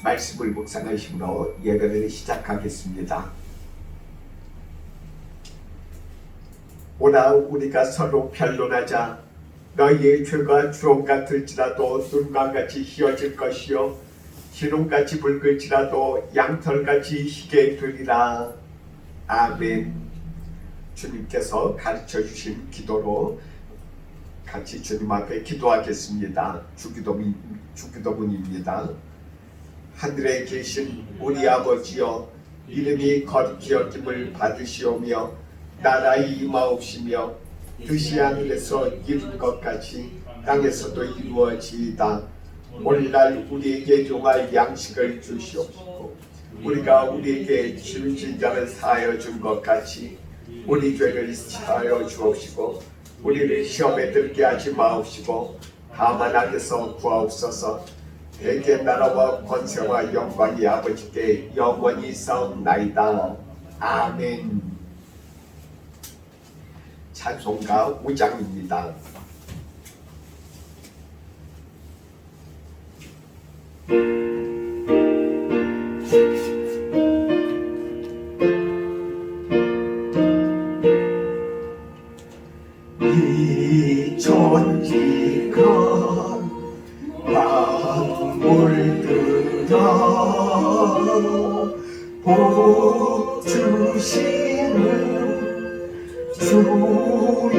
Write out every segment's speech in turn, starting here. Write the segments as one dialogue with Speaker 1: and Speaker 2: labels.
Speaker 1: 말씀을 묵상하심으로 예배를 시작하겠습니다. 오라 우리가 서로 변론하자. 너희의 죄가 주홍 같을지라도 눈과 같이 희어질 것이요 진홍같이 붉을지라도 양털같이 희게 되리라. 아멘. 주님께서 가르쳐 주신 기도로 같이 주님 앞에 기도하겠습니다. 주기도문입니다. 하늘에 계신 우리 아버지여, 이름이 거룩히 여김을 받으시오며 나라의 임하옵시며 뜻이 하늘에서 이룬 것 같이 땅에서도 이루어지이다. 오늘날 우리에게 용할 양식을 주시옵시고 우리가 우리에게 죄진 자를 사하여 준 것 같이 우리 죄를 사하여 주옵시고 우리를 시험에 들게 하지 마옵시고 다만 악에서 구하옵소서. 대개 나라와 권세와 영광이 아버지께 영원히 있사옵나이다. 아멘. 찬송가 5장입니다. 이 천지가 만물들아 복 주시는 주여호와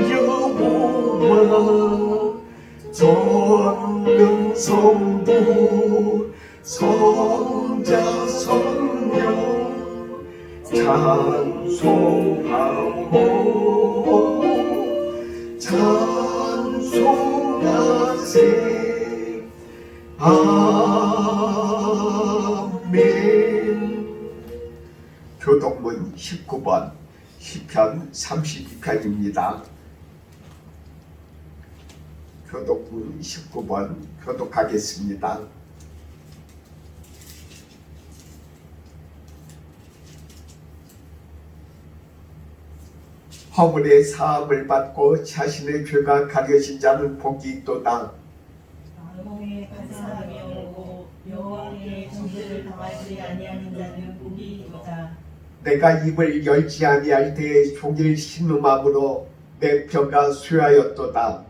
Speaker 1: 전능 성부 성자 성령 찬송하고 찬송하세. 아멘. 교독문 19번 시편 32편입니다. 교독문 19번 교독하겠습니다. 허물의 사함을 받고 자신의 죄가 가려진 자는 복이 있도다.
Speaker 2: 악몽에 반사하며 오고 여호와의 정죄를 당하지 아니하는 자는 복이 있도다.
Speaker 1: 내가 입을 열지 아니할 때에 종일 신음함으로 내 뼈가 쇠하였도다.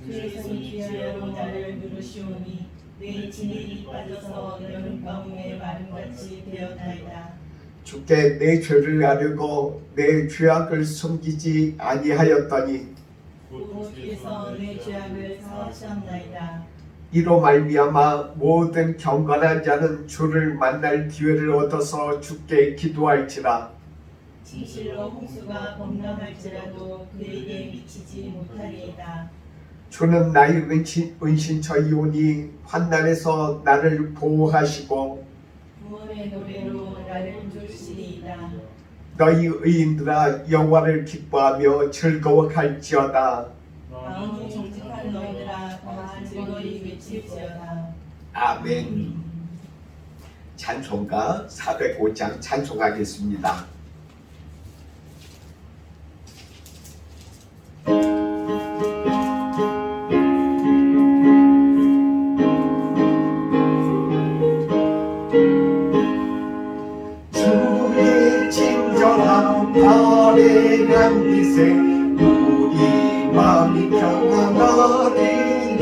Speaker 2: 주의 손이 귀하여 나를 누르시오니 내 진액이 빠져서 여름 가뭄에 마름같이 되었나이다.
Speaker 1: 주께 내 죄를 아뢰고 내 죄악을 숨기지 아니하였더니
Speaker 2: 곧 주께서 내 죄악을 사하셨나이다.
Speaker 1: 이로 말미암아 모든 경건한 자는 주를 만날 기회를 얻어서 주께 기도할지라.
Speaker 2: 진실로 홍수가 범람할지라도 그에게 미치지 못하리이다.
Speaker 1: 주는 나의 은신처이오니 환난에서 나를 보호하시고
Speaker 2: 구원의 노래로 나를 주시리이다.
Speaker 1: 너희 의인들아 여호와를 기뻐하며 즐거워할지어다.
Speaker 2: 마음이 정직한 너희들아 다 즐거이 외칠지어다.
Speaker 1: 아멘. 찬송가 405장 찬송하겠습니다. 주의 친절한 발에간 빛에 우리 마음이 평안하리니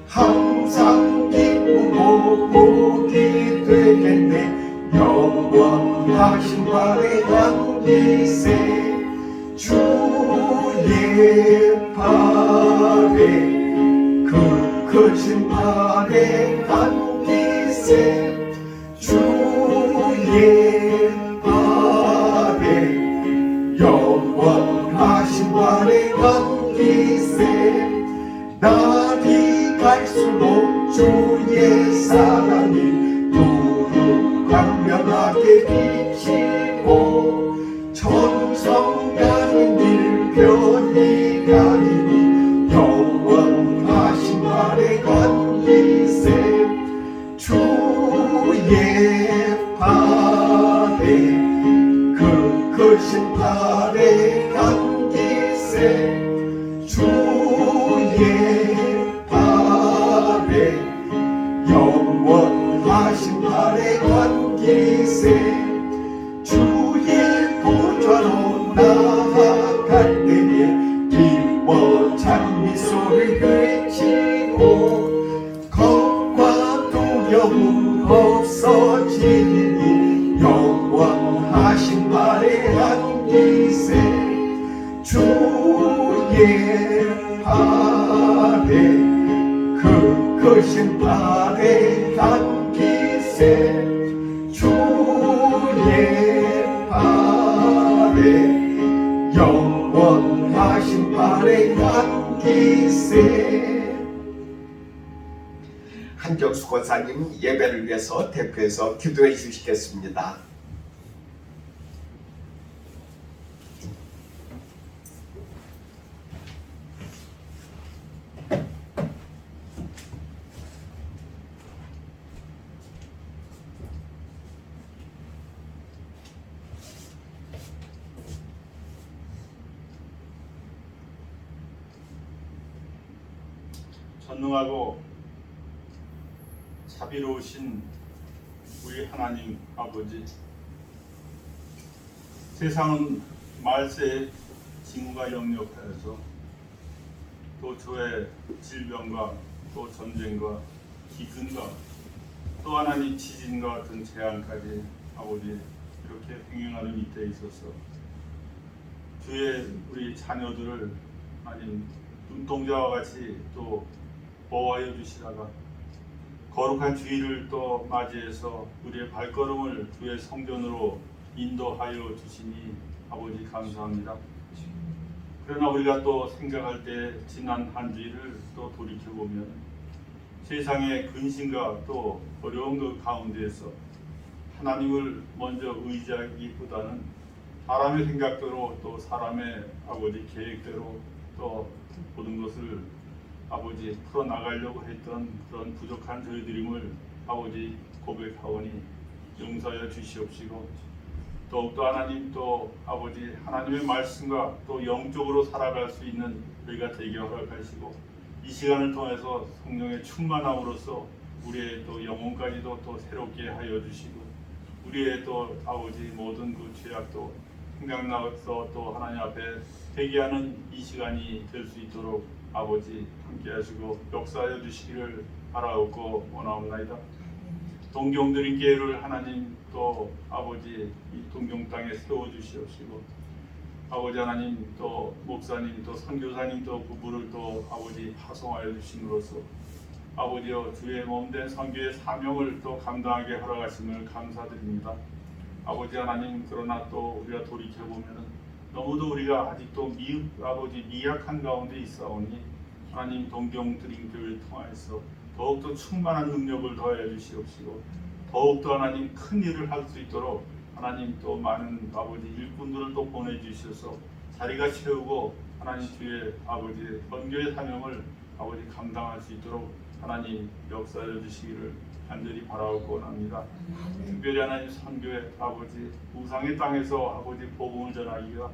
Speaker 1: 항상 기쁘고 복이 되겠네. 영원하신 발에간 빛에 주의 발에 그 크신 발에간 빛에 주의 발에 영원하신 발에간 빛에 날이 갈수록 주의 사랑이 두루 광명하게 비치고 천성 가는 길 편히 가리니 영원하신 발에간 빛에 주의 발에 그 크신 발에간 빛에 주의 발에 영원하신 기세 주의 보좌로 나아갈 때에 기뻐 찬미소를 외치고 겁과 두려움 없어지니 영원하신 발에 안기세 주의 발에 그 크신 발에 안기세 주의 발에 영원하신 발에 안기세. 한정수 권사님 예배를 위해서 대표해서 기도해 주시겠습니다.
Speaker 3: 전능하고 자비로우신 우리 하나님 아버지, 세상은 말세의 징후가 역력하여서 또 저의 질병과 또 전쟁과 기근과 또 하나님 지진과 같은 재앙까지 아버지 이렇게 행행하는 이때에 있어서 주의 우리 자녀들을 하나님 눈동자와 같이 또 보호하여 주시다가 거룩한 주일을 또 맞이해서 우리의 발걸음을 주의 성전으로 인도하여 주시니 아버지 감사합니다. 그러나 우리가 또 생각할 때 지난 한 주일을 또 돌이켜보면 세상의 근심과 또 어려운 그 가운데에서 하나님을 먼저 의지하기보다는 사람의 생각대로 또 사람의 아버지 계획대로 또 모든 것을 아버지 풀어나가려고 했던 그런 부족한 저희들임을 아버지 고백하오니 용서하여 주시옵시고, 더욱더 하나님 또 아버지 하나님의 말씀과 또 영적으로 살아갈 수 있는 저희가 되게 허락하시고, 이 시간을 통해서 성령의 충만함으로써 우리의 또 영혼까지도 또 새롭게 하여 주시고, 우리의 또 아버지 모든 그 죄악도 생각나서 또 하나님 앞에 회개하는 이 시간이 될 수 있도록 아버지 함께 하시고 역사하여 주시기를 바라옵고 원하옵나이다. 동경드린 교회를 하나님 또 아버지 이 동경 땅에 세워 주시옵시고, 아버지 하나님 또 목사님 또 선교사님 또 부부를 또 아버지 파송하여 주심으로써 아버지여 주의 몸된 선교의 사명을 또 감당하게 허락하심을 감사드립니다. 아버지 하나님, 그러나 또 우리가 돌이켜 보면은 너무도 우리가 아직도 아버지 미약한 가운데 있사오니 하나님 동경드린 교회를 통하여서 더욱더 충만한 능력을 더하여 주시옵시고, 더욱더 하나님 큰 일을 할 수 있도록 하나님 또 많은 아버지 일꾼들을 또 보내주셔서 자리가 채우고 하나님 주의 아버지 선교의 사명을 아버지 감당할 수 있도록 하나님 역사해 주시기를 간절히 바라옵고 원합니다. 특별히 하나님 선교의 아버지 우상의 땅에서 아버지 복음을 전하기가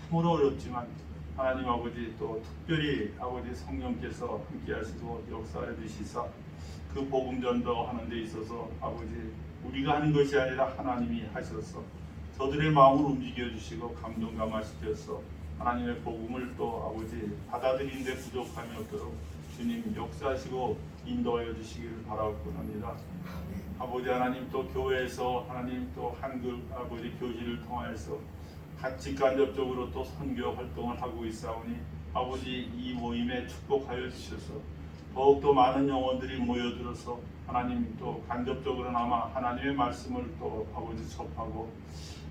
Speaker 3: 참으로 어렵지만 하나님 아버지 또 특별히 아버지 성령께서 함께 하시고 역사해 주시사 그 복음 전도하는 데 있어서 아버지 우리가 하는 것이 아니라 하나님이 하셔서 저들의 마음을 움직여 주시고 감동 감화시켜서 하나님의 복음을 또 아버지 받아들이는 데 부족함이 없도록 주님 역사하시고 인도하여 주시기를 바라옵고 합니다. 아버지 하나님 또 교회에서 하나님 또 한글 아버지 교실을 통하여서 직간접적으로 또 선교 활동을 하고 있사오니 아버지 이 모임에 축복하여 주셔서 더욱더 많은 영혼들이 모여들어서 하나님 또 간접적으로나마 하나님의 말씀을 또 아버지 접하고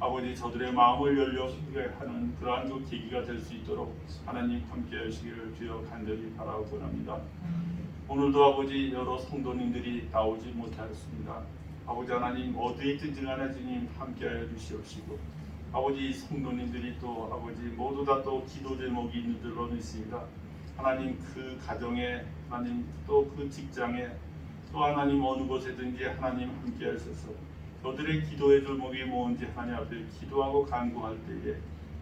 Speaker 3: 아버지 저들의 마음을 열려게 하는 그러한 그 계기가 될 수 있도록 하나님 함께 하시기를 주여 간절히 바라고 합니다. 오늘도 아버지 여러 성도님들이 나오지 못하였습니다. 아버지 하나님 어디에 있든지 간에 주님 함께하여 주시옵시고, 아버지 성도님들이 또 아버지 모두 다 또 기도 제목이 있는 줄로 믿습니다. 하나님 그 가정에 하나님 또 그 직장에 또 하나님 어느 곳에든지 하나님 함께 하셔서 저들의 기도의 제목이 뭔지 하나님 앞에 기도하고 간구할 때에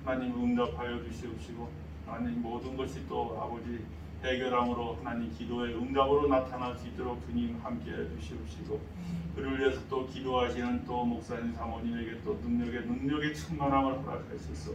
Speaker 3: 하나님 응답하여 주시옵시고, 하나님 모든 것이 또 아버지 해결함으로 하나님 기도의 응답으로 나타날 수 있도록 주님 함께해 주시옵시고, 그를 위해서 또 기도하시는 또 목사님 사모님에게 또 능력의 충만함을 허락하셔서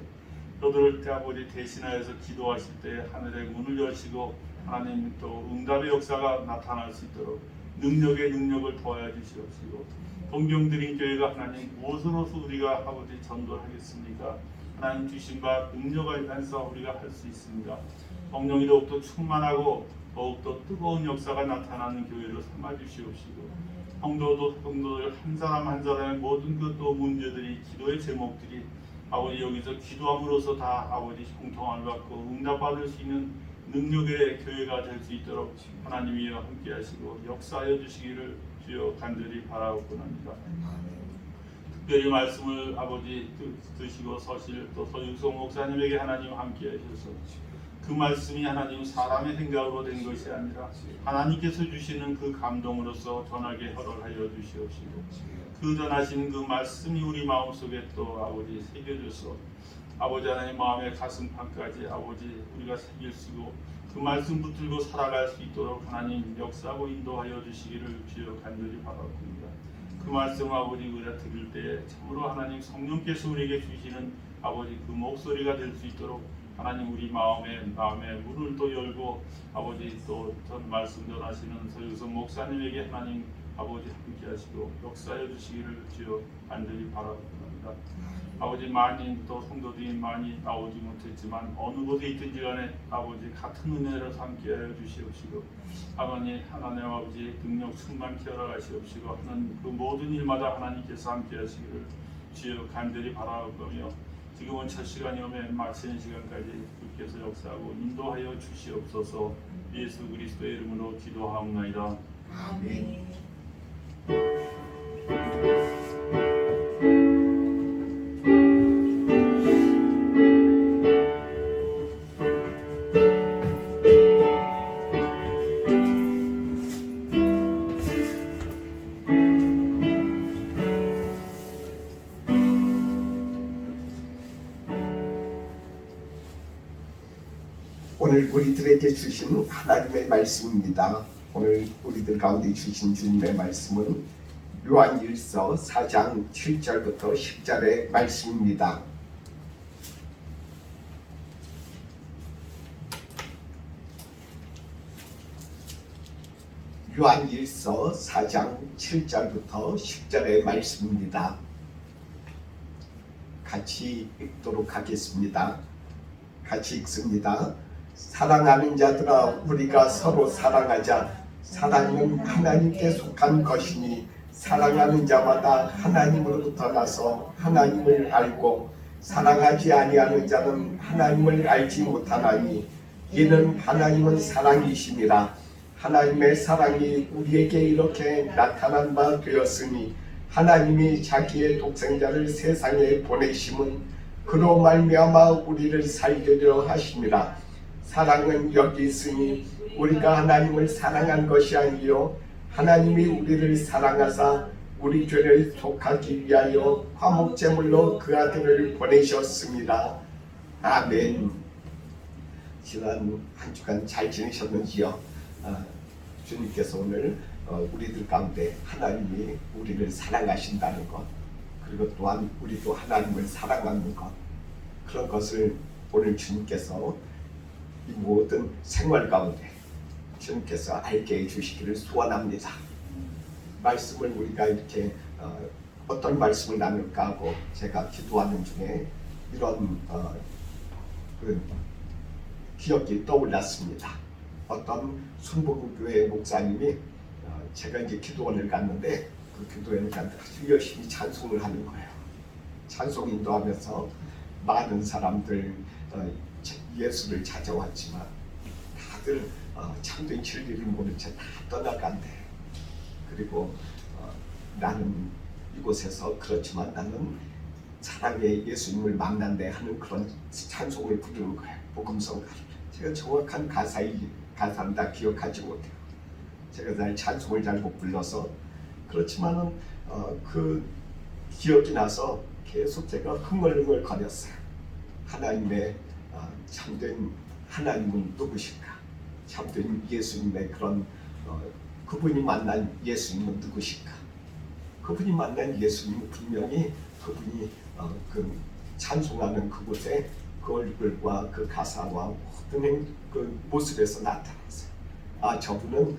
Speaker 3: 저들을 때 아버지 대신하여서 기도하실 때 하늘의 문을 여시고 하나님 또 응답의 역사가 나타날 수 있도록 능력의 능력을 더하여 주시옵시고, 동경드린 교회가 하나님 무엇으로서 우리가 아버지 전도하겠습니까? 하나님 주신 바 능력을 안서 우리가 할 수 있습니다. 성령이 더욱더 충만하고 더욱더 뜨거운 역사가 나타나는 교회로 삼아 주시옵시고, 성도들 한 사람 한 사람의 모든 그 또 문제들이 기도의 제목들이 아버지 여기서 기도함으로써 다 아버지 형통함을 받고 응답받을 수 있는 능력의 교회가 될 수 있도록 하나님이여 함께하시고 역사하여 주시기를 주여 간절히 바라옵고나니까. 특별히 말씀을 아버지 드시고 서실 또 서육성 목사님에게 하나님 함께하셔서 그 말씀이 하나님 사람의 생각으로 된 것이 아니라 하나님께서 주시는 그 감동으로서 전하게 허락하여 주시옵시고, 그 전하신 그 말씀이 우리 마음속에 또 아버지 새겨져서 아버지 하나님 마음의 가슴판까지 아버지 우리가 새길수고 그 말씀 붙들고 살아갈 수 있도록 하나님 역사하고 인도하여 주시기를 주여 간절히 바라옵니다. 그 말씀 아버지 우리가 들을 때에 참으로 하나님 성령께서 우리에게 주시는 아버지 그 목소리가 될 수 있도록 하나님 우리 마음의 문을 또 열고 아버지 또 전 말씀 전하시는 서유성 목사님에게 하나님 아버지 함께하시고 역사해 주시기를 주여 간절히 바라옵니다. 아버지 많이 또 성도들이 많이 나오지 못했지만 어느 곳에 있든지 간에 아버지 같은 은혜로 함께하여 주시옵시고, 하나님 아버지 능력 충만케 허락하시옵시고 하는 그 모든 일마다 하나님께서 함께하시기를 주여 간절히 바라오며, 지금은 첫 시간이 오면 마치는 시간까지 주께서 역사하고 인도하여 주시옵소서. 예수 그리스도의 이름으로 기도하옵나이다.
Speaker 2: 아멘.
Speaker 1: 오늘 우리들에게 주신 하나님의 말씀입니다. 오늘 우리들 가운데 주신 주님의 말씀은 요한일서 4장 7절부터 10절의 말씀입니다. 요한일서 4장 7절부터 10절의 말씀입니다. 같이 읽도록 하겠습니다. 같이 읽습니다. 사랑하는 자들아, 우리가 서로 사랑하자. 사랑은 하나님께 속한 것이니 사랑하는 자마다 하나님으로부터 나서 하나님을 알고 사랑하지 아니하는 자는 하나님을 알지 못하나니 이는 하나님은 사랑이심이라. 하나님의 사랑이 우리에게 이렇게 나타난 바 되었으니 하나님이 자기의 독생자를 세상에 보내심은 그로 말미암아 우리를 살리려 하심이라. 사랑은 여기 있으니 우리가 하나님을 사랑한 것이 아니요 하나님이 우리를 사랑하사 우리 죄를 속하기 위하여 화목제물로 그 아들을 보내셨습니다. 아멘. 지난 한 주간 잘 지내셨는지요? 주님께서 오늘 우리들 가운데 하나님이 우리를 사랑하신다는 것, 그리고 또한 우리도 하나님을 사랑하는 것, 그런 것을 오늘 주님께서 이 모든 생활 가운데 주님께서 알게 해주시기를 소원합니다. 말씀을 우리가 이렇게 어떤 말씀을 나눌까 하고 제가 기도하는 중에 이런 그 기억이 떠올랐습니다. 어떤 순복음교회 목사님이 제가 이제 기도원을 갔는데 그 기도원을 갔는데 아주 열심히 찬송을 하는 거예요. 찬송 인도하면서 많은 사람들 예수를 찾아왔지만 다들 참된 진리를 모른 채 다 떠나간대. 그리고 나는 이곳에서 그렇지만 나는 사랑의 예수님을 만난대 하는 그런 찬송을 부르는 거예요. 복음성가를. 제가 정확한 가사는 다 기억하지 못해요. 제가 잘 찬송을 잘 못 불러서 그렇지만은 그 기억이 나서 계속 제가 흥얼흥얼 거렸어요. 하나님의 참된 하나님은 누구실까? 참된 예수님의 그런 그분이 만난 예수님은 누구실까? 그분이 만난 예수님은 분명히 그분이 그 찬송하는 그곳에 그 얼굴과 그 가사와 모든 그 모습에서 나타났어요. 아, 저분은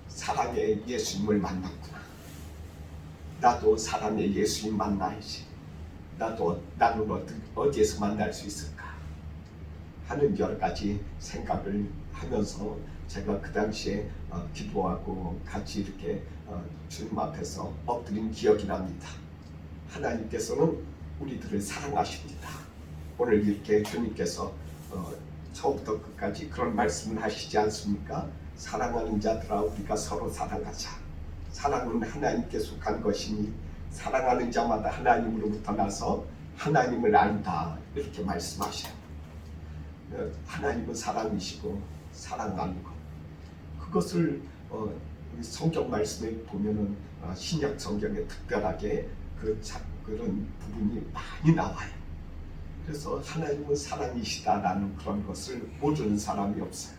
Speaker 1: 사랑의 예수님을 만났구나. 나도 사랑의 예수님 만나야지. 나는 어디에서 만날 수 있을까 하는 여러 가지 생각을 하면서 제가 그 당시에 기도하고 같이 이렇게 주님 앞에서 엎드린 기억이 납니다. 하나님께서는 우리들을 사랑하십니다. 오늘 이렇게 주님께서 처음부터 끝까지 그런 말씀을 하시지 않습니까? 사랑하는 자들아 우리가 서로 사랑하자. 사랑은 하나님께 속한 것이니 사랑하는 자마다 하나님으로부터 나서 하나님을 안다. 이렇게 말씀하셔요. 하나님은 사랑이시고 사랑하는 것. 그것을 성경 말씀에 보면은 신약 성경에 특별하게 그런 부분이 많이 나와요. 그래서 하나님은 사랑이시다라는 그런 것을 모르는 사람이 없어요.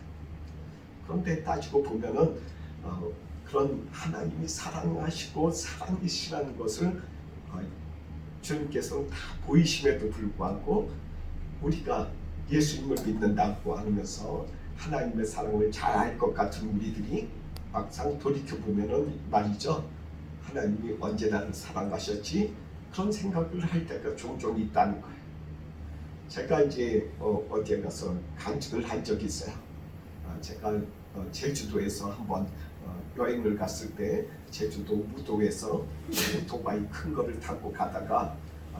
Speaker 1: 그런데 따지고 보면은 그런 하나님이 사랑하시고 사랑이시라는 것을 주님께서는 다 보이심에도 불구하고 우리가 예수님을 믿는다고 하면서 하나님의 사랑을 잘 알 것 같은 우리들이 막상 돌이켜보면은 말이죠. 하나님이 언제 나를 사랑하셨지? 그런 생각을 할 때가 종종 있다는 거예요. 제가 이제 어디에 가서 간증을 한 적이 있어요. 제가 제주도에서 한번 여행을 갔을 때 제주도 무도에서 오토바이 큰 거를 타고 가다가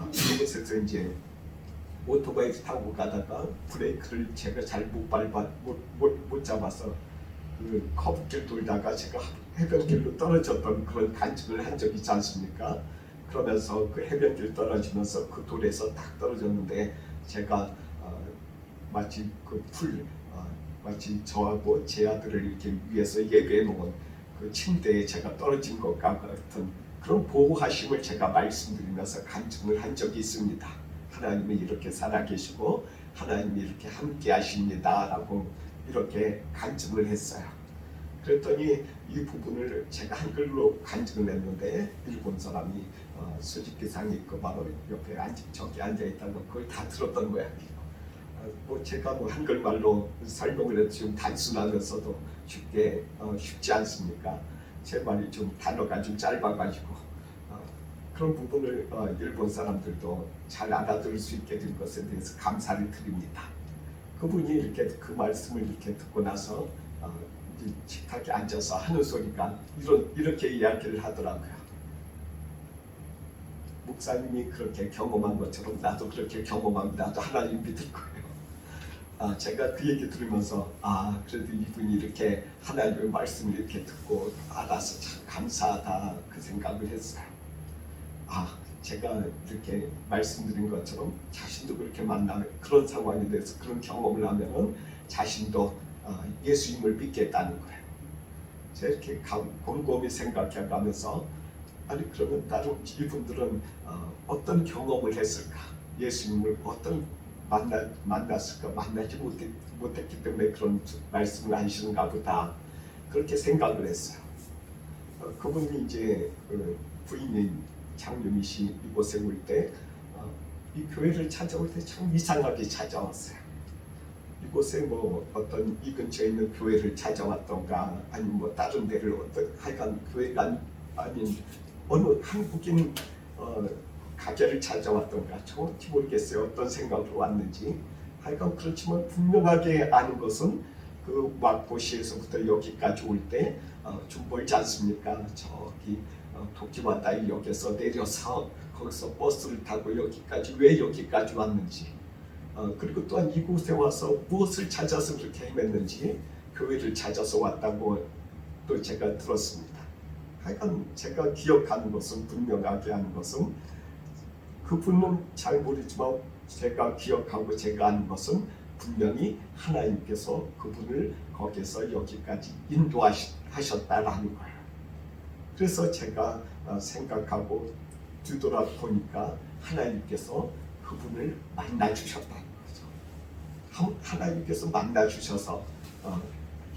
Speaker 1: 그곳에서 이제 오토바이를 타고 가다가 브레이크를 제가 잘 못 잡아서 그 커브길 돌다가 제가 해변길로 떨어졌던 그런 간증을 한 적이 있지 않습니까? 그러면서 그 해변길 떨어지면서 그 돌에서 딱 떨어졌는데 제가 마치 마치 저하고 제 아들을 이렇게 위해서 예배해 놓은 그 침대에 제가 떨어진 것 같은 그런 보호하심을 제가 말씀드리면서 간증을 한 적이 있습니다. 하나님이 이렇게 살아계시고 하나님이 이렇게 함께 하십니다 라고 이렇게 간증을 했어요. 그랬더니 이 부분을 제가 한글로 간증을 했는데 일본 사람이 수집기상이 있고 바로 옆에 저기 앉아있다는 거 그걸 다 들었던 모양이에요. 제가 한글말로 설명을 해도 지금 단순하면서도 쉽지 않습니까? 제 말이 좀 단어가 좀 짧아가지고 그런 부분을 일본 사람들도 잘 알아들을 수 있게 된 것에 대해서 감사를 드립니다. 그분이 이렇게 그 말씀을 이렇게 듣고 나서 식탁에 앉아서 하는 소리가 이렇게 이야기를 하더라고요. 목사님이 그렇게 경험한 것처럼 나도 그렇게 경험하면 나도 하나님 믿을 거예요. 제가 그 얘기 들으면서 그래도 이분이 이렇게 하나님의 말씀을 이렇게 듣고 알아서 참 감사하다 그 생각을 했어요. 제가 이렇게 말씀드린 것처럼 자신도 그렇게 만나면 그런 상황에 대해서 그런 경험을 하면은 자신도 예수님을 믿겠다는 거예요. 제가 이렇게 곰곰이 생각해가면서 그러면 다른 이분들은 어떤 경험을 했을까? 예수님을 어떤 만났을까? 만나지 못했기 때문에 그런 말씀을 하시는가 보다 그렇게 생각을 했어요. 그분이 이제 부인인 장유미 씨 이곳에 올 때 이 교회를 찾아올 때 참 이상하게 찾아왔어요. 이곳에 어떤 이 근처에 있는 교회를 찾아왔던가 아니면 다른 데를 하여간 교회가 아닌 어느 한국인 가게를 찾아왔던가 정확히 모르겠어요. 어떤 생각으로 왔는지 하여간 그렇지만 분명하게 아는 것은 그 와포시에서부터 여기까지 올 때 좀 멀지 않습니까? 저기 도키와다이 역에서 내려서 거기서 버스를 타고 왜 여기까지 왔는지 그리고 또한 이곳에 와서 무엇을 찾아서 그렇게 헤맸는지 교회를 찾아서 왔다고 또 제가 들었습니다. 하여간 제가 기억하는 것은 분명하게 하는 것은 그분은 잘 모르지만 제가 기억하고 제가 아는 것은 분명히 하나님께서 그분을 거기서 여기까지 인도하셨다라는 거예요. 그래서 제가 생각하고 뒤돌아보니까 하나님께서 그분을 만나주셨다는 거죠. 하나님께서 만나주셔서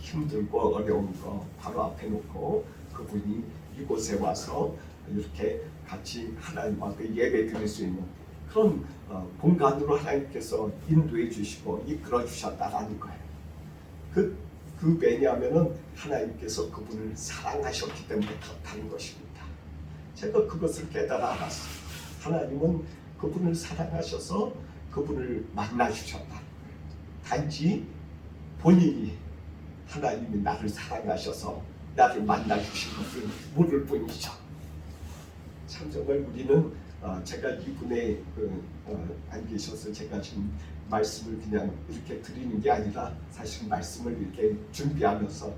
Speaker 1: 힘들고 어려운 거 바로 앞에 놓고 그분이 이곳에 와서 이렇게 같이 하나님과 그 예배 드릴 수 있는 그런 공간으로 하나님께서 인도해 주시고 이끌어 주셨다라는 거예요. 그 왜냐하면은 하나님께서 그분을 사랑하셨기 때문에 그렇다는 것입니다. 제가 그것을 깨달아 알았어요. 하나님은 그분을 사랑하셔서 그분을 만나 주셨다는 거예요. 단지 본인이 하나님이 나를 사랑하셔서 나를 만나 주신 것을 모를 뿐이죠. 참 정말 우리는 제가 이분의 안 계셔서 제가 지금 말씀을 그냥 이렇게 드리는 게 아니라 사실 말씀을 이렇게 준비하면서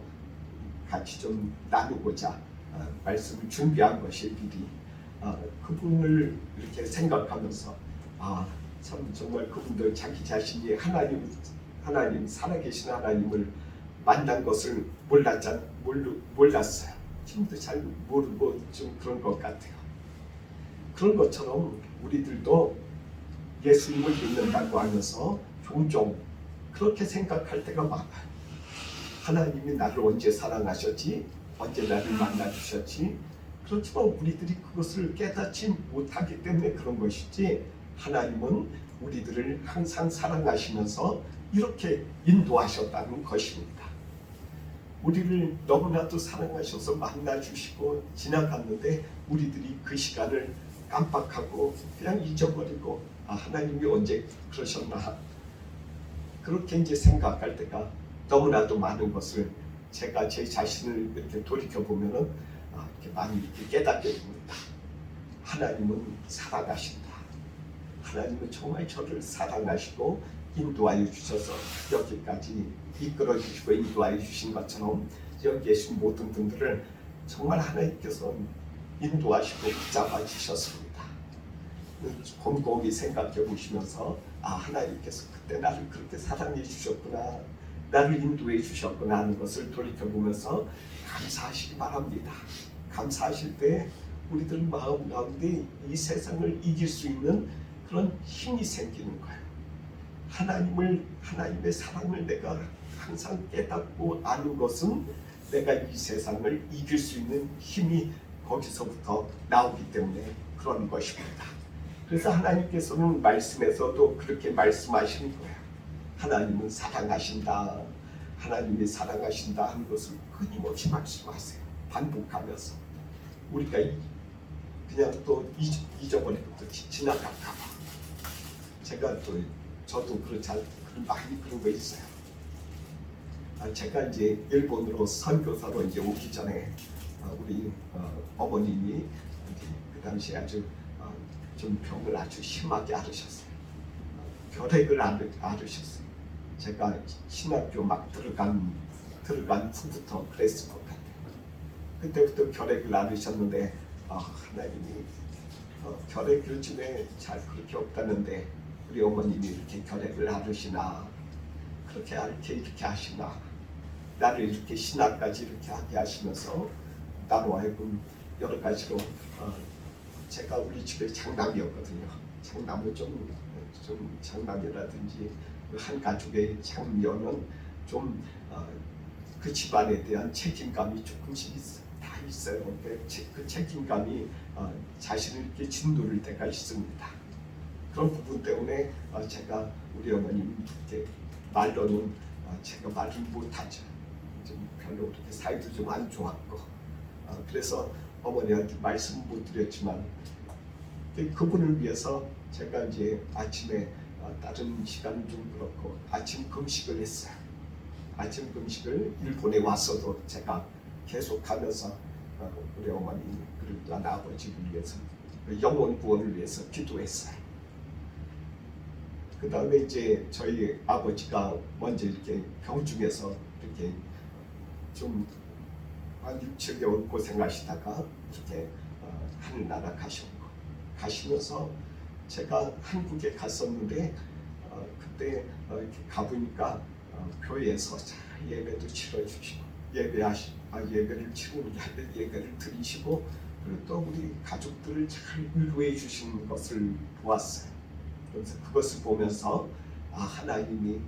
Speaker 1: 같이 좀 나누고자 말씀을 준비한 것이 미리 그분을 이렇게 생각하면서 참 정말 그분들 자기 자신이 하나님 살아계신 하나님을 만난 것을 몰랐어요. 지금도 잘 모르고 좀 그런 것 같아요. 그런 것처럼 우리들도 예수님을 믿는다고 하면서 종종 그렇게 생각할 때가 많아요. 하나님이 나를 언제 사랑하셨지? 언제 나를 만나주셨지? 그렇지만 우리들이 그것을 깨닫지 못하기 때문에 그런 것이지, 하나님은 우리들을 항상 사랑하시면서 이렇게 인도하셨다는 것입니다. 우리를 너무나도 사랑하셔서 만나주시고 지나갔는데 우리들이 그 시간을 깜빡하고 그냥 잊어버리고 하나님이 언제 그러셨나, 그렇게 이제 생각할 때가 너무나도 많은 것을 제가 제 자신을 이렇게 돌이켜 보면은 이렇게 많이 이렇게 깨닫게 됩니다. 하나님은 사랑하신다. 하나님은 정말 저를 사랑하시고 인도하여 주셔서 여기까지 이끌어 주시고 인도하여 주신 것처럼 여기 계신 모든 분들을 정말 하나님께서 인도하시고 붙잡아 주셨습니다. 곰곰이 생각해 보시면서 하나님께서 그때 나를 그렇게 사랑해 주셨구나, 나를 인도해 주셨구나 하는 것을 돌이켜 보면서 감사하시기 바랍니다. 감사하실 때 우리들 마음 가운데 이 세상을 이길 수 있는 그런 힘이 생기는 거예요. 하나님의 사랑을 내가 항상 깨닫고 아는 것은 내가 이 세상을 이길 수 있는 힘이 거기서부터 나오기 때문에 그런 것입니다. 그래서 하나님께서는 말씀에서도 그렇게 말씀하시는 거예요. 하나님은 사랑하신다. 하나님이 사랑하신다 하는 것을 끊임없이 말씀하세요. 반복하면서 우리가 그냥 또 잊어버리고 또 지나갈까 봐. 제가 또 저도 많이 그런 거 있어요. 제가 이제 일본으로 선교사로 이제 오기 전에 우리 어머님이 그 당시에 아주 좀 병을 아주 심하게 앓으셨어요. 결핵을 앓으셨어요. 제가 신학교 막 들어간 후부터 그랬을 것 같아요. 그때부터 결핵을 앓으셨는데 하나님이 결핵 요즘에 잘 그렇게 없다는데 우리 어머님이 이렇게 결핵을 앓으시나, 그렇게 이렇게 하시나, 나를 이렇게 신학까지 이렇게 하게 하시면서 나로 하여금 여러 가지로 제가 우리 집에 장남이었거든요. 장남은 좀 장남이라든지 한 가족의 장녀는 좀 그 집안에 대한 책임감이 조금씩 다 있어요. 그 책임감이 자신을 이렇게 짓누를 때가 있습니다. 그런 부분 때문에 제가 우리 어머님 이렇게 말로는 제가 말을 못하죠. 좀 별로 그렇게 사이도 좀 안 좋았고, 그래서 어머니한테 말씀 못 드렸지만 그분을 위해서 제가 이제 아침에 다른 시간은 좀 그렇고 아침 금식을 했어요. 아침 금식을 일본에 왔어도 제가 계속하면서 우리 어머니 그리고 또 아버지를 위해서 영혼 구원을 위해서 기도했어요. 그 다음에 이제 저희 아버지가 먼저 이렇게 병중에서 이렇게 좀 한 6, 7개월 고생하시다가 이렇게 하늘나라 가시면서 제가 한국에 갔었는데 그때 이렇게 가보니까 교회에서 잘 예배도 치러주시고 예배를 치르는 게 아니라 예배를 드리시고 그리고 또 우리 가족들을 잘 위로해 주시는 것을 보았어요. 그래서 그것을 보면서 하나님이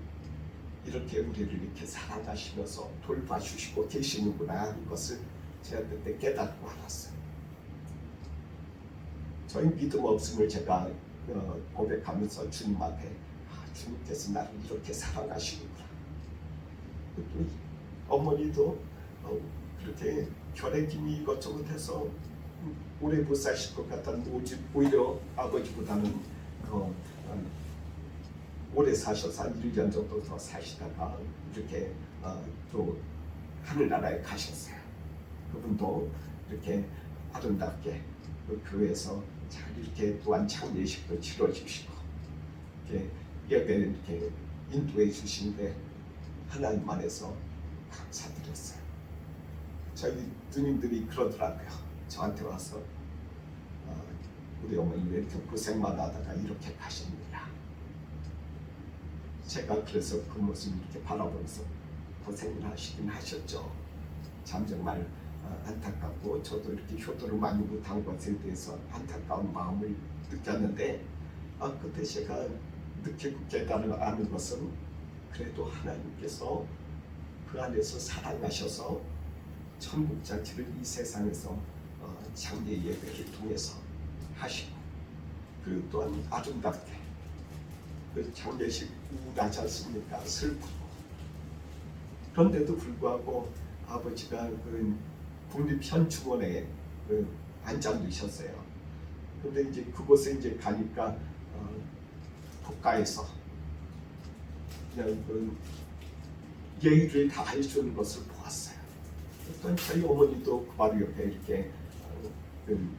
Speaker 1: 이렇게 우리를 이렇게 사랑하시면서 돌봐주시고 계시는구나 하는 것을 제가 그때 깨닫고 알았어요. 저희 믿음 없음을 제가 고백하면서 주님 앞에 주님께서 나를 이렇게 사랑하시는구나. 또 어머니도 그렇게 혈액김이 이것저것 해서 오래 못 사실 것 같았는데 오히려 아버지보다는 오래 사셔서 한 1년 정도 더 사시다가 이렇게 또 하늘나라에 가셨어요. 그분도 이렇게 아름답게 그 교회에서 잘 이렇게 또한 장례식도 치러주시고 이렇게 예배를 이렇게 인도해 주시는데 하나님 안에서 감사드렸어요. 저희 누님들이 그러더라고요. 저한테 와서 우리 어머니 왜 이렇게 고생만 하다가 이렇게 가십니까? 제가 그래서 그 모습을 이렇게 바라보면서 고생을 하시긴 하셨죠. 참 정말 안타깝고 저도 이렇게 효도를 많이 못한 것에 대해서 안타까운 마음을 느꼈는데 그때 제가 느끼고 깨달은 것은 그래도 하나님께서 그 안에서 사랑하셔서 천국 자체를 이 세상에서 장례 예배를 통해서 하시고 그리고 또한 아름답게 그 장례식 우울하지 않습니까? 슬프고 그런데도 불구하고 아버지가 그 국립현충원에 안장되셨어요. 그런데 이제 그곳에 이제 가니까 국가에서 그냥 그 예의를 다 해주는 것을 보았어요. 또 저희 어머니도 그 바로 옆에 이렇게 그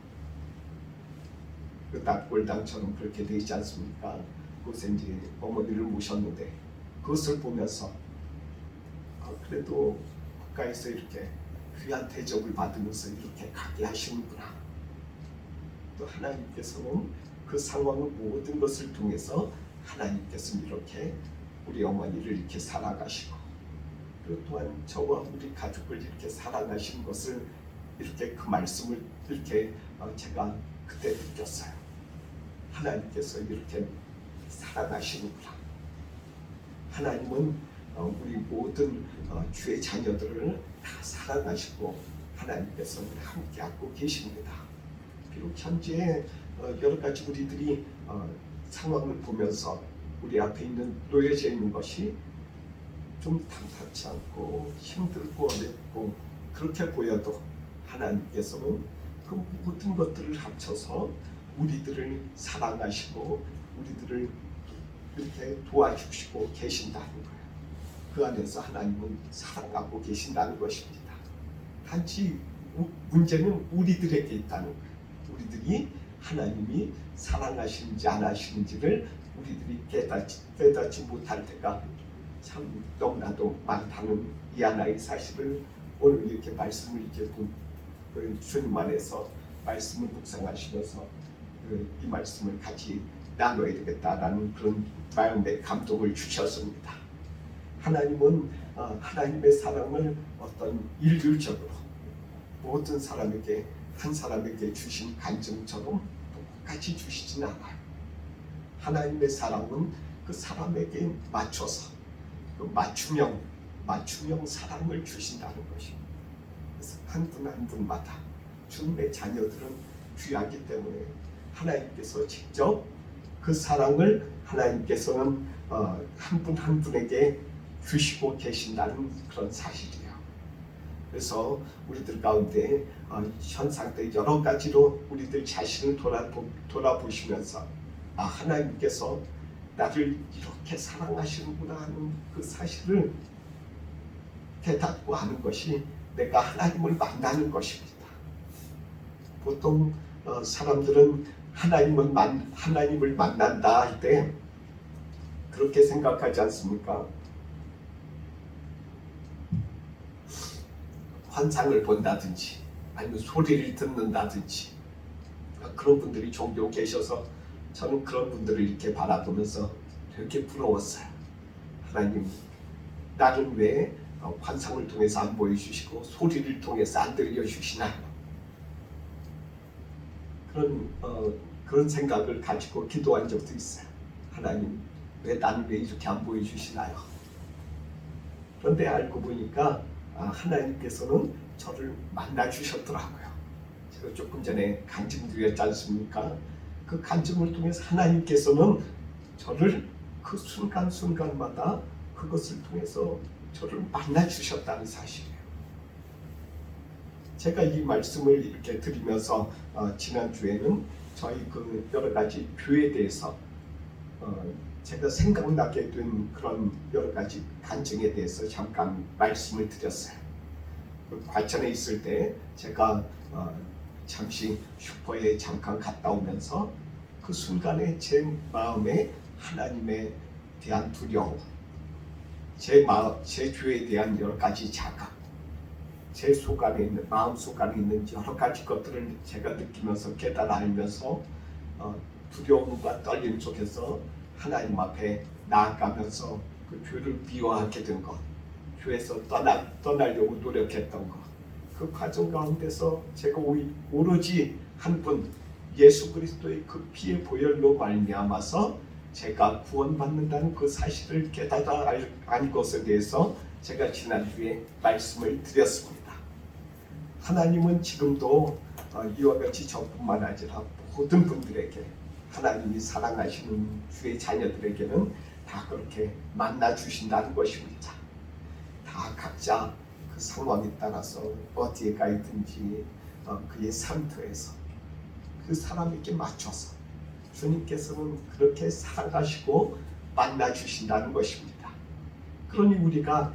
Speaker 1: 낙골당처럼 그렇게 되지 않습니까? 그곳에 이제 어머니를 모셨는데 그것을 보면서 그래도 국가에서 이렇게 귀한 대접을 받으면서 이렇게 가게 하시는구나. 또 하나님께서는 그 상황의 모든 것을 통해서 하나님께서는 이렇게 우리 어머니를 이렇게 살아가시고 그리고 또한 저와 우리 가족을 이렇게 사랑하신 것을 이렇게 그 말씀을 이렇게 제가 그때 느꼈어요. 하나님께서 이렇게 사랑하시는구나. 하나님은 우리 모든 주의 자녀들을 다 사랑하시고 하나님께서 함께 하고 계십니다. 비록 현재 여러 가지 우리들이 상황을 보면서 우리 앞에 놓여져 있는 것이 좀 탐탁치 않고 힘들고 어렵고 그렇게 보여도 하나님께서는 그 모든 것들을 합쳐서 우리들을 사랑하시고 우리들을 이렇게 도와주시고 계신다는 거예요. 그 안에서 하나님은 사랑하고 계신다는 것입니다. 단지 문제는 우리들에게 있다는 거예요. 우리들이 하나님이 사랑하시는지 안 하시는지를 우리들이 깨닫지 못할 때가 참 너무나도 많다는 이 하나의 사실을 오늘 이렇게 말씀을 이렇게 주님 안에서 말씀을 묵상하시면서 이 말씀을 같이 나눠야 되겠다라는 그런 마음의 감동을 주셨습니다. 하나님은 하나님의 사랑을 어떤 일률적으로 모든 사람에게 한 사람에게 주신 간증처럼 똑같이 주시진 않아요. 하나님의 사랑은 그 사람에게 맞춰서 그 맞춤형 사랑을 주신다는 것입니다. 그래서 한 분 한 분마다 주님의 자녀들은 귀하기 때문에 하나님께서 직접 그 사랑을 하나님께서는 한 분 한 분에게 주시고 계신다는 그런 사실이에요. 그래서 우리들 가운데 현상 때 여러 가지로 우리들 자신을 돌아보시면서 하나님께서 나를 이렇게 사랑하시는구나 하는 그 사실을 깨닫고 하는 것이 내가 하나님을 만나는 것입니다. 보통 사람들은 하나님을 만난다 할 때 그렇게 생각하지 않습니까? 환상을 본다든지 아니면 소리를 듣는다든지 그런 분들이 종종 계셔서 저는 그런 분들을 이렇게 바라보면서 되게 부러웠어요. 하나님, 나를 왜 환상을 통해서 안 보여주시고 소리를 통해서 안 들려주시나요? 그런 생각을 가지고 기도한 적도 있어요. 하나님, 나는 왜 이렇게 안 보여주시나요? 그런데 알고 보니까 하나님께서는 저를 만나 주셨더라고요. 제가 조금 전에 간증드렸지 않습니까? 그 간증을 통해서 하나님께서는 저를 그 순간순간마다 그것을 통해서 저를 만나 주셨다는 사실이에요. 제가 이 말씀을 이렇게 드리면서 지난주에는 저희 그 여러 가지 교회에 대해서 제가 생각나게 된 그런 여러 가지 간증에 대해서 잠깐 말씀을 드렸어요. 과천에 있을 때 제가 잠시 슈퍼에 잠깐 갔다 오면서 그 순간에 제 마음에 하나님에 대한 두려움, 제 죄에 대한 여러 가지 자각, 제 속 안에 있는 마음 속 안에 있는 여러 가지 것들을 제가 느끼면서 깨달아 알면서 두려움과 떨림 속에서 하나님 앞에 나아가면서 그 죄를 미워하게 된 것, 죄에서 떠나려고 노력했던 것, 그 과정 가운데서 제가 오로지 한 분 예수 그리스도의 그 피의 보혈로 말미암아서 제가 구원받는다는 그 사실을 깨닫아 안 것에 대해서 제가 지난주에 말씀을 드렸습니다. 하나님은 지금도 이와 같이 저뿐만 아니라 모든 분들에게 하나님이 사랑하시는 주의 자녀들에게는 다 그렇게 만나 주신다는 것입니다. 다 각자 그 상황에 따라서 어디에 가 있든지 그의 상태에서 그 사람에게 맞춰서 주님께서는 그렇게 사랑하시고 만나 주신다는 것입니다. 그러니 우리가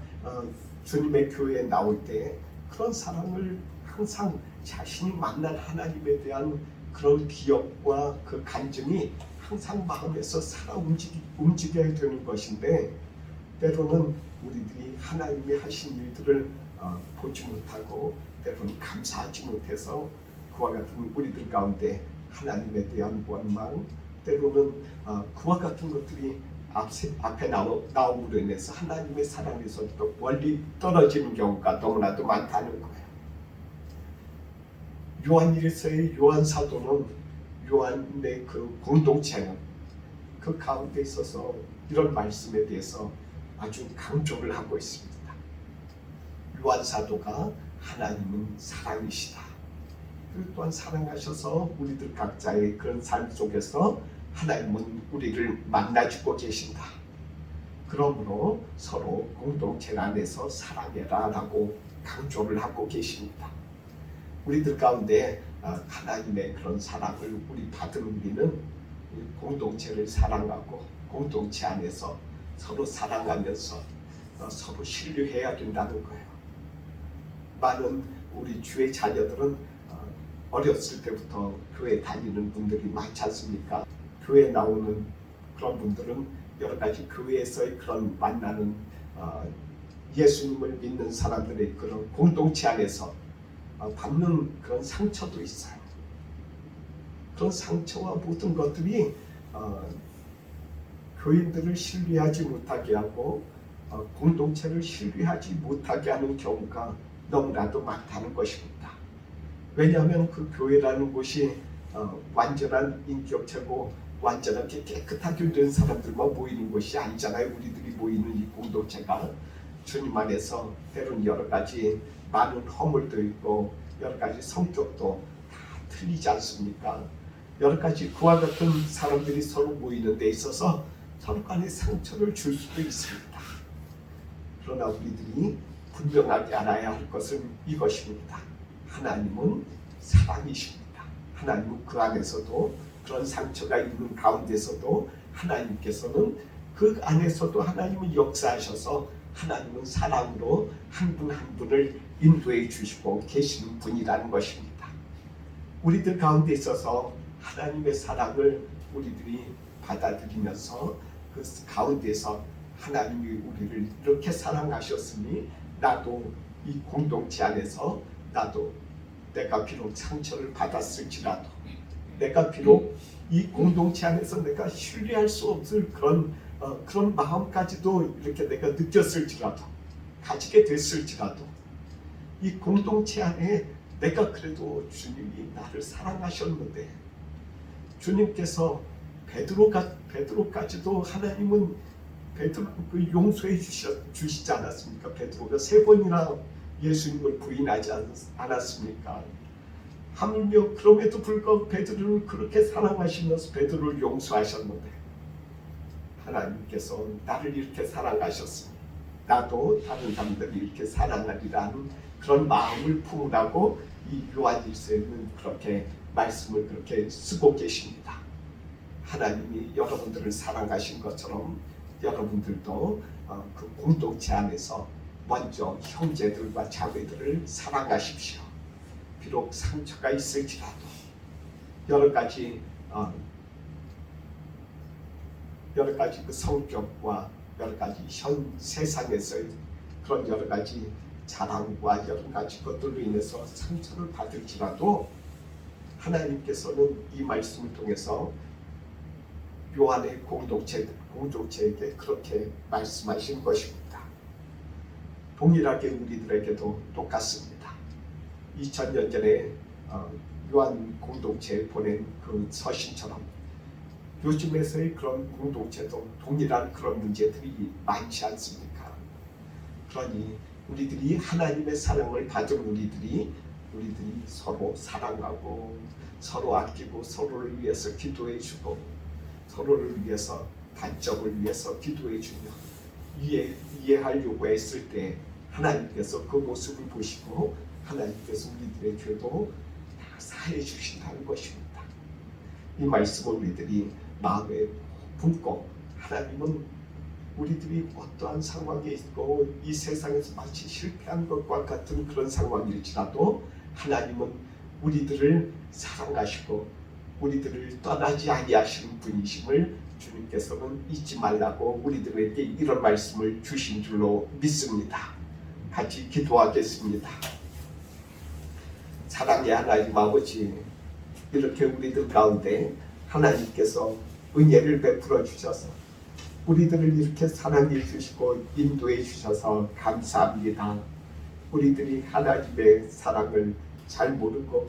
Speaker 1: 주님의 교회에 나올 때 그런 사랑을 항상 자신이 만난 하나님에 대한 그런 기억과 그 간증이 항상 마음에서 살아 움직여야 되는 것인데, 때로는 우리들이 하나님이 하신 일들을 보지 못하고 때로는 감사하지 못해서 그와 같은 우리들 가운데 하나님에 대한 원망, 때로는 그와 같은 것들이 앞에 나옴으로 인해서 하나님의 사랑에서부터 멀리 떨어지는 경우가 너무나도 많다는 거예요. 요한일서의 요한 사도는, 요한의 그 공동체는 그 가운데 있어서 이런 말씀에 대해서 아주 강조를 하고 있습니다. 요한 사도가 하나님은 사랑이시다. 그리고 또한 사랑하셔서 우리들 각자의 그런 삶 속에서 하나님은 우리를 만나주고 계신다. 그러므로 서로 공동체 안에서 사랑해라 라고 강조를 하고 계십니다. 우리들 가운데 하나님의 그런 사랑을 우리 받은 우리는 공동체를 사랑하고 공동체 안에서 서로 사랑하면서 서로 신뢰해야 된다는 거예요. 많은 우리 주의 자녀들은 어렸을 때부터 교회 다니는 분들이 많지 않습니까? 교회 나오는 그런 분들은 여러 가지 교회에서의 그런 만나는 예수님을 믿는 사람들의 그런 공동체 안에서 받는 그런 상처도 있어요. 그런 상처와 모든 것들이 교인들을 신뢰하지 못하게 하고 공동체를 신뢰하지 못하게 하는 경우가 너무나도 많다는 것입니다. 왜냐하면 그 교회라는 곳이 완전한 인격체고 완전하게 깨끗하게 된 사람들만 모이는 곳이 아니잖아요. 우리들이 모이는 이 공동체가 주님 안에서 때로는 여러 가지 많은 허물도 있고 여러 가지 성격도 다 틀리지 않습니까? 여러 가지 그와 같은 사람들이 서로 모이는 데 있어서 서로 간에 상처를 줄 수도 있습니다. 그러나 우리들이 분명하게 알아야 할 것은 이것입니다. 하나님은 사랑이십니다. 하나님은 그 안에서도 그런 상처가 있는 가운데서도 하나님께서는 그 안에서도 하나님은 역사하셔서 하나님은 사랑으로 한 분 한 분을 인도해 주시고 계시는 분이라는 것입니다. 우리들 가운데 있어서 하나님의 사랑을 우리들이 받아들이면서 그 가운데서 하나님이 우리를 이렇게 사랑하셨으니 나도 이 공동체 안에서 나도 내가 비록 상처를 받았을지라도 내가 비록 이 공동체 안에서 내가 신뢰할 수 없을 그런 마음까지도 이렇게 내가 느꼈을지라도 가지게 됐을지라도 이 공동체 안에 내가 그래도 주님이 나를 사랑하셨는데 주님께서 베드로까지도 하나님은 베드로 용서해 주시지 않았습니까? 베드로가 3번이나 예수님을 부인하지 않았습니까? 하물며 그럼에도 불구하고 베드로를 그렇게 사랑하시면서 베드로를 용서하셨는데 하나님께서 나를 이렇게 사랑하셨으니 나도 다른 사람들을 이렇게 사랑하리라는 그런 마음을 품으라고 이 요한일서에는 그렇게 말씀을 그렇게 쓰고 계십니다. 하나님이 여러분들을 사랑하신 것처럼 여러분들도 그 공동체 안에서 먼저 형제들과 자매들을 사랑하십시오. 비록 상처가 있을지라도 여러 가지 그 성격과 여러 가지 현 세상에서의 그런 여러 가지 자랑과 여러 가지 것들로 인해서 상처를 받을지라도 하나님께서는 이 말씀을 통해서 요한의 공동체에게 그렇게 말씀하신 것입니다. 동일하게 우리들에게도 똑같습니다. 2000년 전에 요한 공동체에 보낸 그 서신처럼 요즘에서의 그런 공동체도 동일한 그런 문제들이 많지 않습니까? 그러니 우리들이 하나님의 사랑을 받은 우리들이 서로 사랑하고 서로 아끼고 서로를 위해서 기도해주고 서로를 위해서 단점을 위해서 기도해주며 이해하려고 했을 때 하나님께서 그 모습을 보시고 하나님께서 우리들의 죄도 다 사해 주신다는 것입니다. 이 말씀을 우리들이 마음에 품고 하나님은 우리들이 어떠한 상황에 있고 이 세상에서 마치 실패한 것과 같은 그런 상황일지라도 하나님은 우리들을 사랑하시고 우리들을 떠나지 아니하시는 분이심을 주님께서는 잊지 말라고 우리들에게 이런 말씀을 주신 줄로 믿습니다. 같이 기도하겠습니다. 사랑의 하나님 아버지, 이렇게 우리들 가운데 하나님께서 은혜를 베풀어 주셔서 우리들을 이렇게 사랑해 주시고 인도해 주셔서 감사합니다. 우리들이 하나님의 사랑을 잘 모르고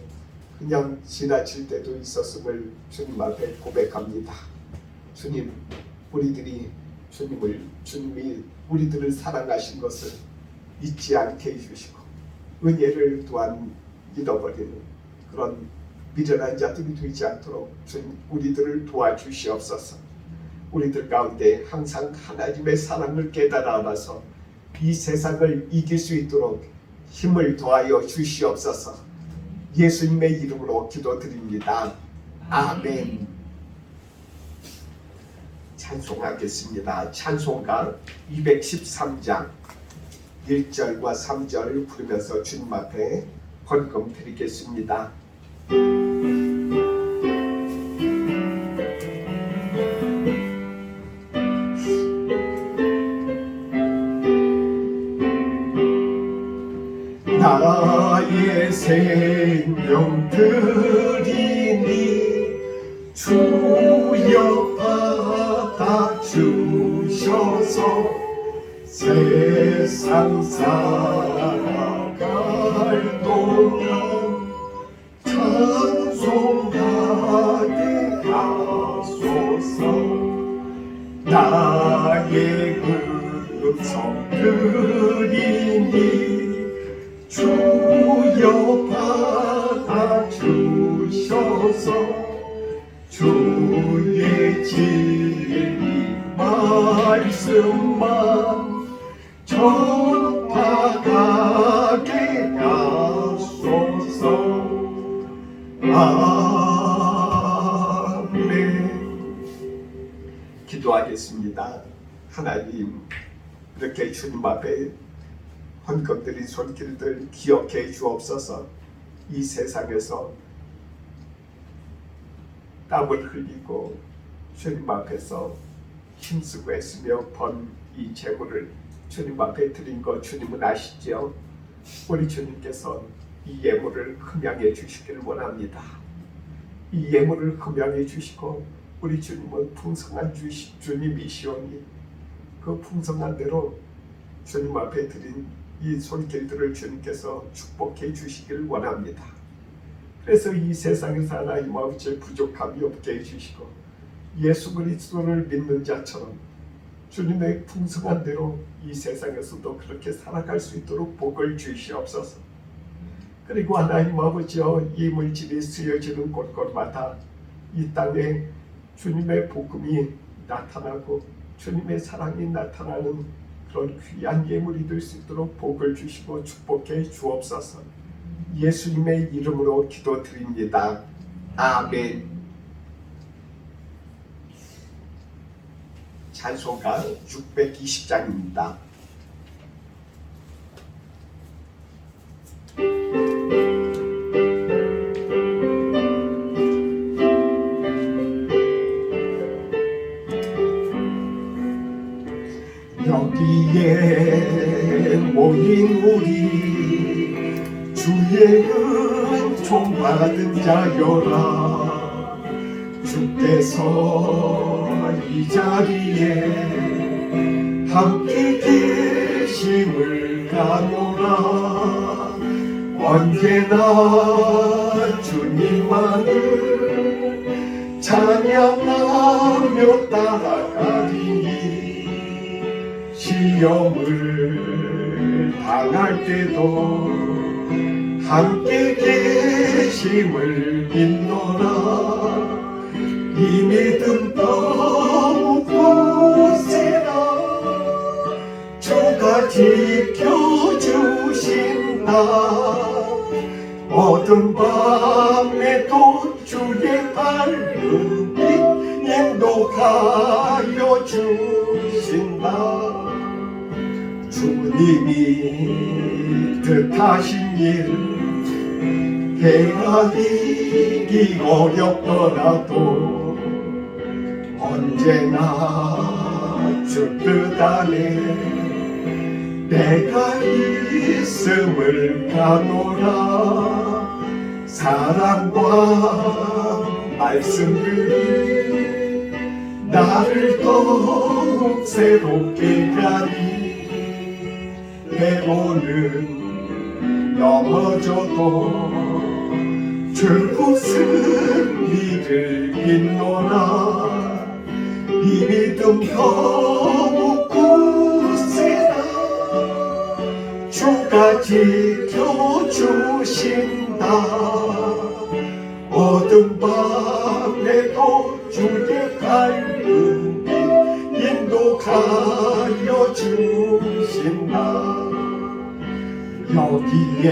Speaker 1: 그냥 지나칠 때도 있었음을 주님 앞에 고백합니다. 주님, 우리들이 주님이 우리들을 사랑하신 것을 잊지 않게 해주시고 은혜를 또한 잃어버리는 그런 미련한 자들이 되지 않도록 주님 우리들을 도와주시옵소서. 우리들 가운데 항상 하나님의 사랑을 깨달아 알아서 이 세상을 이길 수 있도록 힘을 더하여 주시옵소서. 예수님의 이름으로 기도드립니다. 아멘. 찬송하겠습니다. 찬송가 213장 1절과 3절을 부르면서 주님 앞에 헌금 드리겠습니다. 나의 생명 드리니 주여 받아 주셔서 세상 살아갈 동안 찬송하게 하소서. 나의 음성 드리니 주여 받아 주셔서 주의 진리 말씀만 전파하게 하소서. 아멘. 기도하겠습니다. 하나님, 이렇게 주님 앞에 헌금드린 손길들 기억해 주옵소서. 이 세상에서 땀을 흘리고 주님 앞에서 힘쓰고 애쓰며 번 이 재물을 주님 앞에 드린 거 주님은 아시죠? 우리 주님께서 이 예물을 흠양해 주시기를 원합니다. 이 예물을 흠양해 주시고 우리 주님은 풍성한 주님이시오니 그 풍성한 대로 주님 앞에 드린 이 손길들을 주님께서 축복해 주시기를 원합니다. 그래서 이 세상에서 하나님 아버지의 부족함이 없게 해주시고 예수 그리스도를 믿는 자처럼 주님의 풍성한 대로 이 세상에서도 그렇게 살아갈 수 있도록 복을 주시옵소서. 그리고 하나님 아버지여, 이 물질이 쓰여지는 곳곳마다 이 땅에 주님의 복음이 나타나고 주님의 사랑이 나타나는 그런 귀한 예물이 될 수 있도록 복을 주시고 축복해 주옵소서. 예수님의 이름으로 기도드립니다. 아멘. 찬송가 620장입니다. 여기에 모인 우리 주의 은총 받은 자여라. 주께서 이 자리에 함께 계심을 가노라. 언제나 주님만을 찬양하며 따라가리니 시험을 당할 때도 함께 계심을 믿노라. 이 믿음 더욱 굳세라. 주가 지켜주신다. 어두운 밤에도 주의 밝은 빛 인도하여 주신다. 주님이 뜻하신 일 헤아리기 어렵더라도 언제나 주 뜻 안에 내가 있음을 가노라. 사랑과 말씀들이 나를 더욱 새롭게 하니 때로는 넘어져도 결국 승리를 믿노라. 이 믿음 더욱 굳세라. 주가 지켜주신다. 어두운 밤에도 주의 밝은 빛 인도하여 주신다. 여기에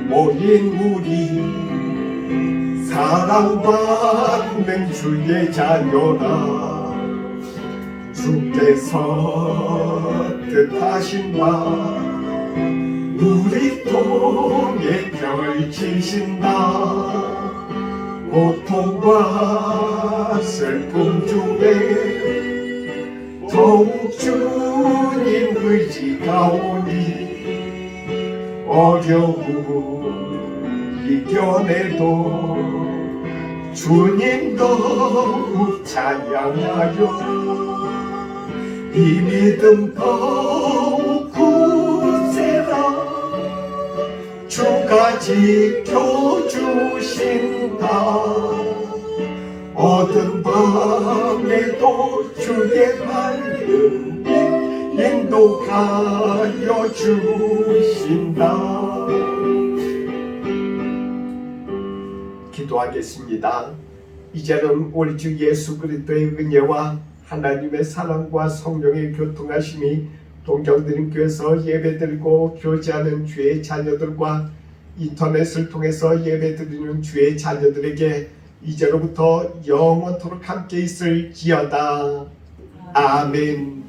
Speaker 1: 모인 우리 사랑받는 주의 자녀라. 주께서 뜻하신 바 우리 통에 펼치신다. 고통과 슬픔 중에 더욱 주님 의지가 오니 어려움 이겨내도 주님 더욱 찬양하여 이 믿음 더욱 굳세라. 주가 지켜주신다. 어두운 밤에도 주의 밝은 빛 인도하여 주신다. 기도하겠습니다. 이제는 우리 주 예수 그리스도의 은혜와 하나님의 사랑과 성령의 교통하심이 동경드림교회에서 예배드리고 교제하는 주의 자녀들과 인터넷을 통해서 예배드리는 주의 자녀들에게 이제로부터 영원토록 함께 있을지어다. 아멘.